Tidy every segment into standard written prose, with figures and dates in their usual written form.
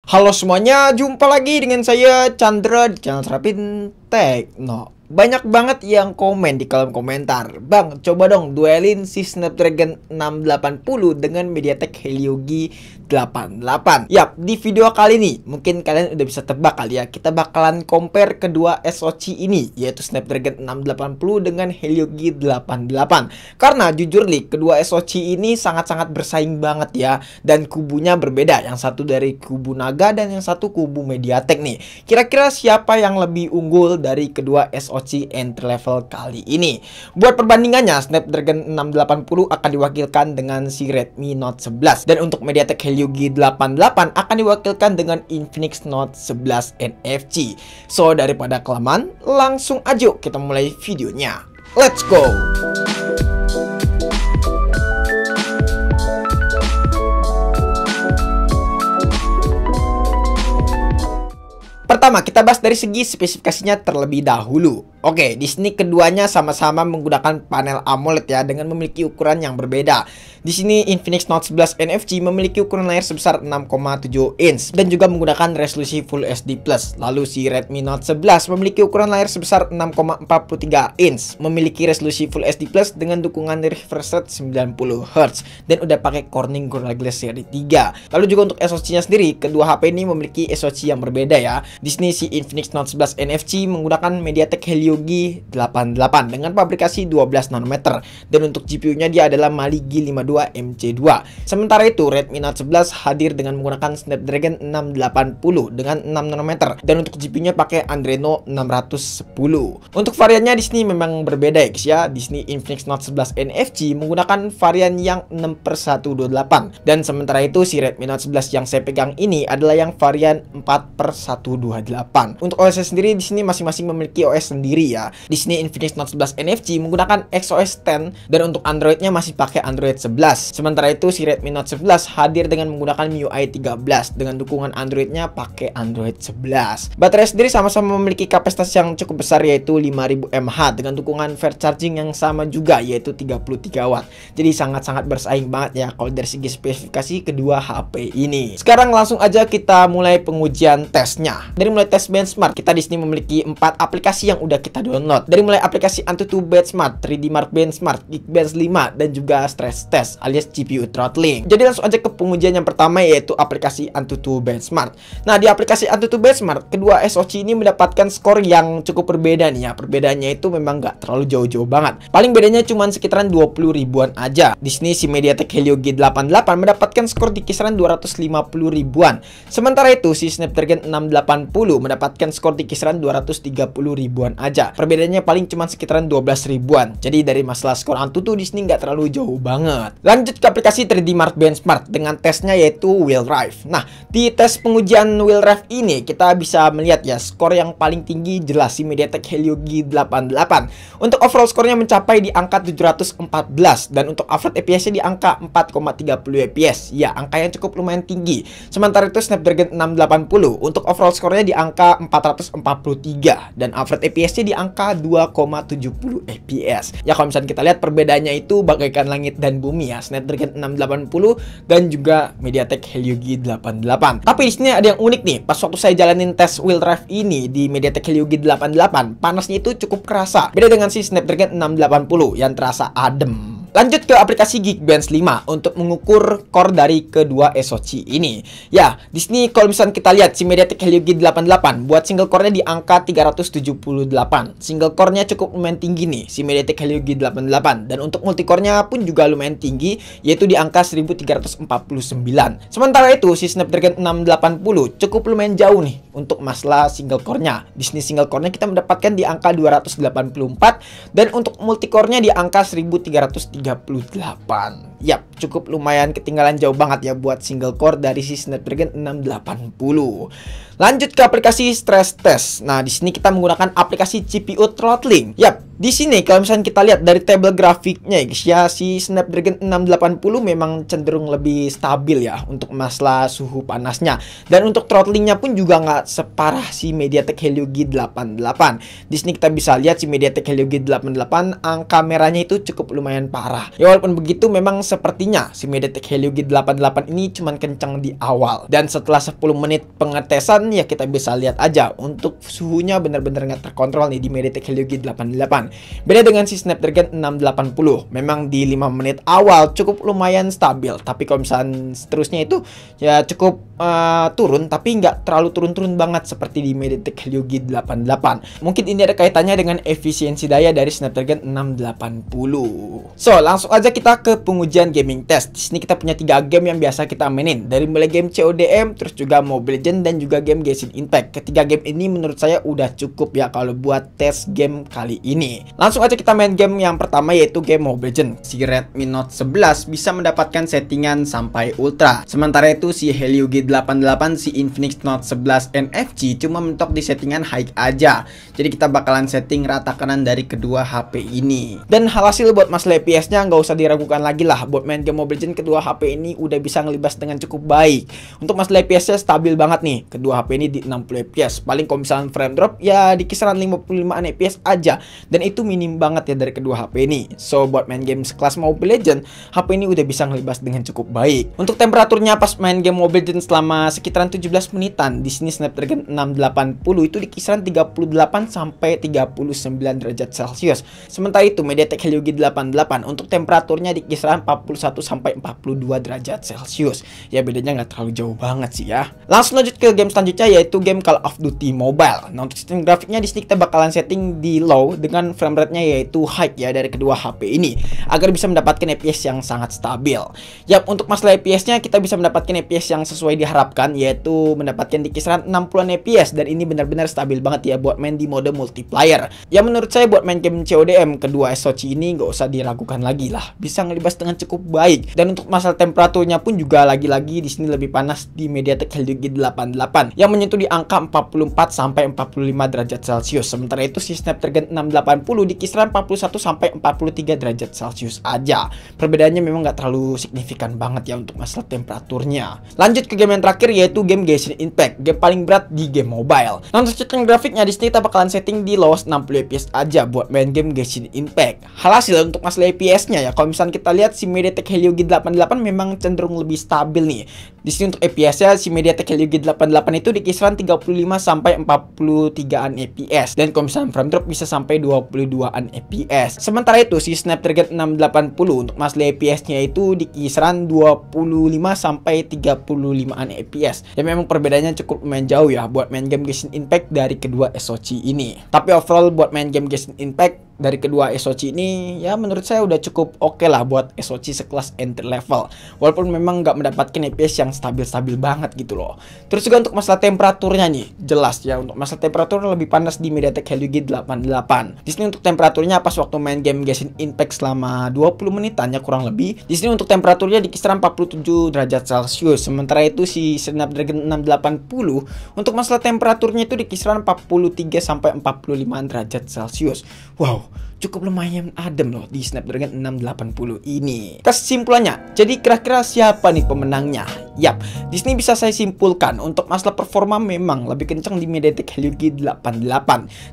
Halo semuanya, jumpa lagi dengan saya Chandra di channel Serapin Tekno. Banyak banget yang komen di kolom komentar, "Bang, coba dong duelin si Snapdragon 680 dengan MediaTek Helio G88." Yap, di video kali ini mungkin kalian udah bisa tebak kali ya, kita bakalan compare kedua SoC ini, yaitu Snapdragon 680 dengan Helio G88. Karena jujur nih, kedua SoC ini sangat-sangat bersaing banget ya, dan kubunya berbeda. Yang satu dari kubu Naga dan yang satu kubu MediaTek nih. Kira-kira siapa yang lebih unggul dari kedua SoC entry level kali ini? Buat perbandingannya, Snapdragon 680 akan diwakilkan dengan si Redmi Note 11, dan untuk MediaTek Helio G88 akan diwakilkan dengan Infinix Note 11 NFC. So, daripada kelamaan, langsung aja kita mulai videonya. Let's go! Pertama, kita bahas dari segi spesifikasinya terlebih dahulu. Oke, di sini keduanya sama-sama menggunakan panel AMOLED ya, dengan memiliki ukuran yang berbeda. Di sini Infinix Note 11 NFC memiliki ukuran layar sebesar 6,7 inch dan juga menggunakan resolusi Full HD+. Lalu si Redmi Note 11 memiliki ukuran layar sebesar 6,43 inch, memiliki resolusi Full HD+ dengan dukungan refresh rate 90 Hz dan udah pakai Corning Gorilla Glass seri 3. Lalu juga untuk SoC-nya sendiri, kedua HP ini memiliki SoC yang berbeda ya. Di sini si Infinix Note 11 NFC menggunakan MediaTek Helio G88 dengan pabrikasi 12 nanometer, dan untuk GPU-nya dia adalah Mali G52 MC2. Sementara itu Redmi Note 11 hadir dengan menggunakan Snapdragon 680 dengan 6 nanometer, dan untuk GPU-nya pakai Adreno 610. Untuk variannya di sini memang berbeda ya guys ya. Di sini Infinix Note 11 NFC menggunakan varian yang 6/128, dan sementara itu si Redmi Note 11 yang saya pegang ini adalah yang varian 4/128. Untuk OS sendiri di sini masing-masing memiliki OS sendiri ya. Di sini Infinix Note 11 NFC menggunakan XOS 10, dan untuk Android-nya masih pakai Android 11. Sementara itu si Redmi Note 11 hadir dengan menggunakan MIUI 13 dengan dukungan Android-nya pakai Android 11. Baterai sendiri sama-sama memiliki kapasitas yang cukup besar, yaitu 5000 mAh dengan dukungan fast charging yang sama juga, yaitu 33 watt. Jadi sangat-sangat bersaing banget ya kalau dari segi spesifikasi kedua HP ini. Sekarang langsung aja kita mulai pengujian tesnya. Dari mulai tes benchmark, kita di sini memiliki 4 aplikasi yang udah kita download. Dari mulai aplikasi AnTuTu Benchmark, 3D Mark Benchmark, Geekbench 5, dan juga Stress Test alias GPU Throttling. Jadi langsung aja ke pengujian yang pertama, yaitu aplikasi AnTuTu Benchmark. Nah, di aplikasi AnTuTu Benchmark, kedua SoC ini mendapatkan skor yang cukup berbeda nih ya. Perbedaannya itu memang nggak terlalu jauh-jauh banget. Paling bedanya cuma sekitaran 20 ribuan aja. Di sini si MediaTek Helio G88 mendapatkan skor di kisaran 250 ribuan. Sementara itu si Snapdragon 680 mendapatkan skor di kisaran 230 ribuan aja. Perbedaannya paling cuma sekitaran 12 ribuan. Jadi dari masalah skor AnTuTu di sini nggak terlalu jauh banget. Lanjut ke aplikasi 3D Mark Benchmark dengan tesnya, yaitu Wheel Drive. Nah, di tes pengujian Wheel Drive ini kita bisa melihat ya, skor yang paling tinggi jelas si MediaTek Helio G88. Untuk overall skornya mencapai di angka 714, dan untuk average FPS-nya di angka 4,30 fps. Ya, angka yang cukup lumayan tinggi. Sementara itu Snapdragon 680 untuk overall skornya di angka 443, dan average FPS-nya di angka 2,70 fps. Ya, kalau misalnya kita lihat perbedaannya itu bagaikan langit dan bumi ya, Snapdragon 680 dan juga MediaTek Helio G88. Tapi di sini ada yang unik nih. Pas waktu saya jalanin tes Wheel Drive ini di MediaTek Helio G88, panasnya itu cukup kerasa. Beda dengan si Snapdragon 680 yang terasa adem. Lanjut ke aplikasi Geekbench 5 untuk mengukur core dari kedua SoC ini. Ya, di sini kalau misalnya kita lihat si MediaTek Helio G88 buat single core-nya di angka 378. Single core-nya cukup lumayan tinggi nih si MediaTek Helio G88, dan untuk multicore-nya pun juga lumayan tinggi, yaitu di angka 1349. Sementara itu si Snapdragon 680 cukup lumayan jauh nih untuk masalah single core-nya. Di sini single core-nya kita mendapatkan di angka 284, dan untuk multicore-nya di angka 1338. Yap, cukup lumayan ketinggalan jauh banget ya buat single core dari si Snapdragon 680. Lanjut ke aplikasi Stress Test. Nah, di sini kita menggunakan aplikasi GPU Throttling. Yap, Di sini kalau misalnya kita lihat dari tabel grafiknya guys ya, si Snapdragon 680 memang cenderung lebih stabil ya untuk masalah suhu panasnya. Dan untuk throttlingnya pun juga nggak separah si MediaTek Helio G88. Di sini kita bisa lihat si MediaTek Helio G88 angka merahnya itu cukup lumayan parah. Ya walaupun begitu memang sepertinya si MediaTek Helio G88 ini cuman kencang di awal. Dan setelah 10 menit pengetesan ya kita bisa lihat aja untuk suhunya benar-benar nggak terkontrol nih di MediaTek Helio G88. Beda dengan si Snapdragon 680, memang di 5 menit awal cukup lumayan stabil, tapi kalau misalnya seterusnya itu ya cukup turun, tapi nggak terlalu turun-turun banget seperti di MediaTek Helio G88. Mungkin ini ada kaitannya dengan efisiensi daya dari Snapdragon 680. So, langsung aja kita ke pengujian gaming test. Di sini kita punya 3 game yang biasa kita mainin, dari mulai game CODM, terus juga Mobile Legends dan juga game Genshin Impact. Ketiga game ini menurut saya udah cukup ya kalau buat tes game kali ini. Langsung aja kita main game yang pertama yaitu game Mobile Legends. Si Redmi Note 11 bisa mendapatkan settingan sampai ultra. Sementara itu si Helio G88 si Infinix Note 11 NFC cuma mentok di settingan high aja. Jadi kita bakalan setting rata kanan dari kedua HP ini. Dan hasil buat masalah FPS-nya nggak usah diragukan lagi lah. Buat main game Mobile Legends kedua HP ini udah bisa ngelibas dengan cukup baik. Untuk masalah FPS-nya stabil banget nih. Kedua HP ini di 60 FPS. Paling kalau misalnya frame drop ya di kisaran 55 FPS aja. Dan itu minim banget ya dari kedua HP ini. So buat main game sekelas Mobile Legends, HP ini udah bisa ngelibas dengan cukup baik. Untuk temperaturnya pas main game Mobile Legends selama sekitaran 17 menitan, di sini Snapdragon 680 itu di kisaran 38 sampai 39 derajat Celcius. Sementara itu MediaTek Helio G88 untuk temperaturnya di kisaran 41 sampai 42 derajat Celcius. Ya bedanya nggak terlalu jauh banget sih ya. Langsung lanjut ke game selanjutnya yaitu game Call of Duty Mobile. Nah untuk sistem grafiknya di sini kita bakalan setting di low dengan frame rate-nya yaitu high ya dari kedua HP ini agar bisa mendapatkan FPS yang sangat stabil. Yap, untuk masalah FPS-nya kita bisa mendapatkan FPS yang sesuai diharapkan yaitu mendapatkan di kisaran 60-an FPS dan ini benar-benar stabil banget ya buat main di mode multiplayer. Ya menurut saya buat main game CODM kedua SoC ini nggak usah diragukan lagi lah, bisa ngelibas dengan cukup baik. Dan untuk masalah temperaturnya pun juga lagi-lagi di sini lebih panas di MediaTek Helio G88 yang menyentuh di angka 44 sampai 45 derajat Celcius. Sementara itu si Snapdragon 680 di kisaran 41 sampai 43 derajat Celcius aja. Perbedaannya memang nggak terlalu signifikan banget ya untuk masalah temperaturnya. Lanjut ke game yang terakhir yaitu game Genshin Impact, game paling berat di game mobile. Nah untuk setting grafiknya di sini kita bakalan setting di lowest 60 fps aja buat main game Genshin Impact. Hasil untuk masalah FPS-nya ya, kalau misalnya kita lihat si MediaTek Helio G88 memang cenderung lebih stabil nih. Di sini untuk FPS-nya si MediaTek Helio G88 itu di kisaran 35 sampai 43-an FPS dan kalau misalnya frame drop bisa sampai 22-an FPS. Sementara itu si Snapdragon 680 untuk masalah FPS-nya itu di kisaran 25 sampai 35-an FPS. Dan memang perbedaannya cukup lumayan jauh ya buat main game Genshin Impact dari kedua SoC ini. Tapi overall buat main game Genshin Impact dari kedua SoC ini ya menurut saya udah cukup oke lah buat SoC sekelas entry level, walaupun memang nggak mendapatkan FPS yang stabil-stabil banget gitu loh. Terus juga untuk masalah temperaturnya nih jelas ya, untuk masalah temperatur lebih panas di MediaTek Helio G88. Di sini untuk temperaturnya pas waktu main game Genshin Impact selama 20 menitan ya kurang lebih. Di sini untuk temperaturnya di kisaran 47 derajat Celcius. Sementara itu si Snapdragon 680 untuk masalah temperaturnya itu di kisaran 43 sampai 45 derajat Celcius. Wow, cukup lumayan adem loh di Snapdragon 680 ini. Kesimpulannya, jadi kira-kira siapa nih pemenangnya? Yap, di sini bisa saya simpulkan untuk masalah performa memang lebih kencang di MediaTek Helio G88.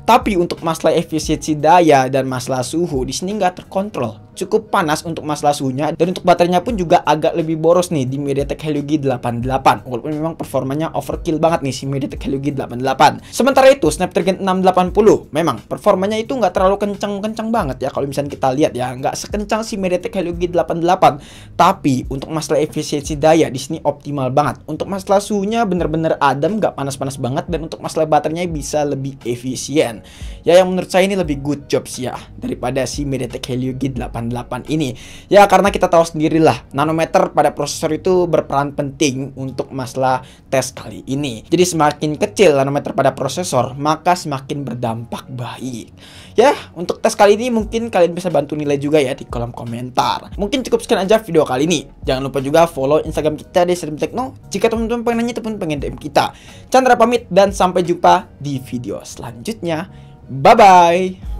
Tapi untuk masalah efisiensi daya dan masalah suhu di sini nggak terkontrol. Cukup panas untuk masalah suhunya dan untuk baterainya pun juga agak lebih boros nih di MediaTek Helio G88. Walaupun memang performanya overkill banget nih si MediaTek Helio G88. Sementara itu Snapdragon 680 memang performanya itu nggak terlalu kencang banget ya kalau misalnya kita lihat ya, nggak sekencang si MediaTek Helio G88. Tapi untuk masalah efisiensi daya di sini optimal banget. Untuk masalah suhunya bener-bener adem, nggak panas-panas banget, dan untuk masalah baterainya bisa lebih efisien. Ya yang menurut saya ini lebih good job sih ya daripada si MediaTek Helio G88 ini. Ya karena kita tahu sendirilah nanometer pada prosesor itu berperan penting untuk masalah tes kali ini. Jadi semakin kecil nanometer pada prosesor maka semakin berdampak baik. Ya untuk tes kali ini mungkin kalian bisa bantu nilai juga ya di kolom komentar. Mungkin cukup sekian aja video kali ini. Jangan lupa juga follow Instagram kita di Stream Techno. Jika teman-teman pengen nanya ataupun pengen DM kita. Chandra pamit dan sampai jumpa di video selanjutnya. Bye bye.